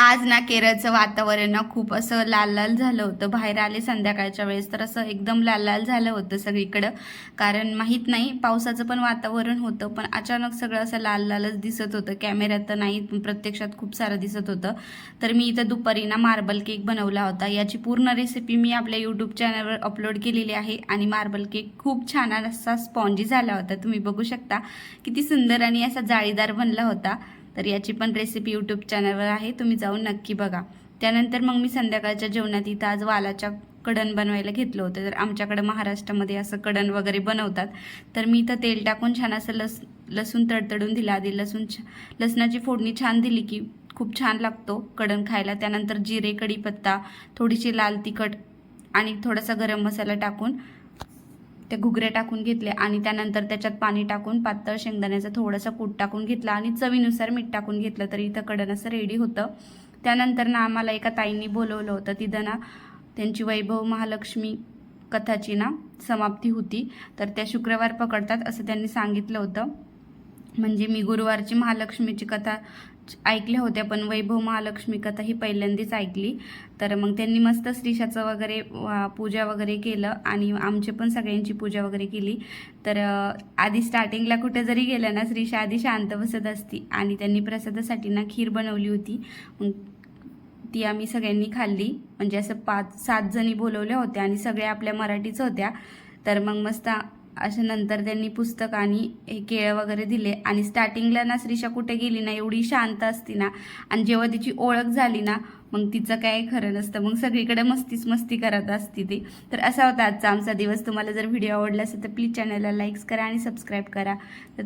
आज ना केरळचं वातावरण ना खूप असं लाल लाल झालं होतं. बाहेर आले संध्याकाळच्या वेळेस तर असं एकदम लाल लाल झालं होतं सगळीकडं. कारण माहीत नाही, पावसाचं पण वातावरण होतं, पण अचानक सगळं असं लाल लालच दिसत होतं. कॅमेऱ्यात तर नाही, पण प्रत्यक्षात खूप सारं दिसत होतं. तर मी इथं दुपारी ना मार्बल केक बनवला होता. याची पूर्ण रेसिपी मी आपल्या यूट्यूब चॅनलवर अपलोड केलेली आहे. आणि मार्बल केक खूप छान असा स्पॉन्जी झाला होता. तुम्ही बघू शकता किती सुंदर आणि असा जाळीदार बनला होता. तर याची पण रेसिपी यूट्यूब चॅनलवर आहे, तुम्ही जाऊन नक्की बघा. त्यानंतर मग मी संध्याकाळच्या जेवणात इथं आज वालाच्या कडण बनवायला घेतलं होतं. तर आमच्याकडे महाराष्ट्रामध्ये असं कडण वगैरे बनवतात. तर मी इथं तेल टाकून छान असं लसूण तडतडून दिला. आधी लसणाची फोडणी छान दिली की खूप छान लागतो कडण खायला. त्यानंतर जिरे, कढीपत्ता, थोडीशी लाल तिखट आणि थोडासा गरम मसाला टाकून ते घुगरे टाकून घेतले. आणि त्यानंतर त्याच्यात पाणी टाकून पातळ शेंगदाण्याचा थोडासा कूट टाकून घेतला आणि चवीनुसार मीठ टाकून घेतलं. तर इथं कडण असं रेडी होतं. त्यानंतर ना आम्हाला एका ताईंनी बोलवलं होतं. तिथं ना त्यांची वैभव महालक्ष्मी कथाची ना समाप्ती होती. तर त्या शुक्रवार पकडतात असं त्यांनी सांगितलं होतं. म्हणजे मी गुरुवारची महालक्ष्मीची कथा ऐकल्या होत्या, पण वैभव महालक्ष्मी कथा ही पहिल्यांदाच ऐकली. तर मग त्यांनी मस्त श्रीषाचं वगैरे पूजा वगैरे केलं आणि आमची पण सगळ्यांची पूजा वगैरे केली. तर आधी स्टार्टिंगला कुठे जरी गेलं ना, श्रीषा आधी शांत बसत असती आणि त्यांनी प्रसादासाठी ना खीर बनवली होती. मग ती आम्ही सगळ्यांनी खाल्ली. म्हणजे असं 5-7 जणी बोलवल्या होत्या आणि सगळ्या आपल्या मराठीच होत्या. तर मग मस्त अशा नंतर त्यांनी पुस्तक आणि हे केळं वगैरे दिले. आणि स्टार्टिंगला ना श्रीषा कुठे गेली ना, एवढी शांत असती ना, आणि जेव्हा तिची ओळख झाली ना, मग तिचं काय खरं नसतं. मग सगळीकडे मस्तीच मस्ती करत असती ती. तर असा होता आजचा आमचा दिवस. तुम्हाला जर व्हिडिओ आवडला असेल तर प्लीज चॅनलला लाईक्स करा आणि सबस्क्राईब करा. तर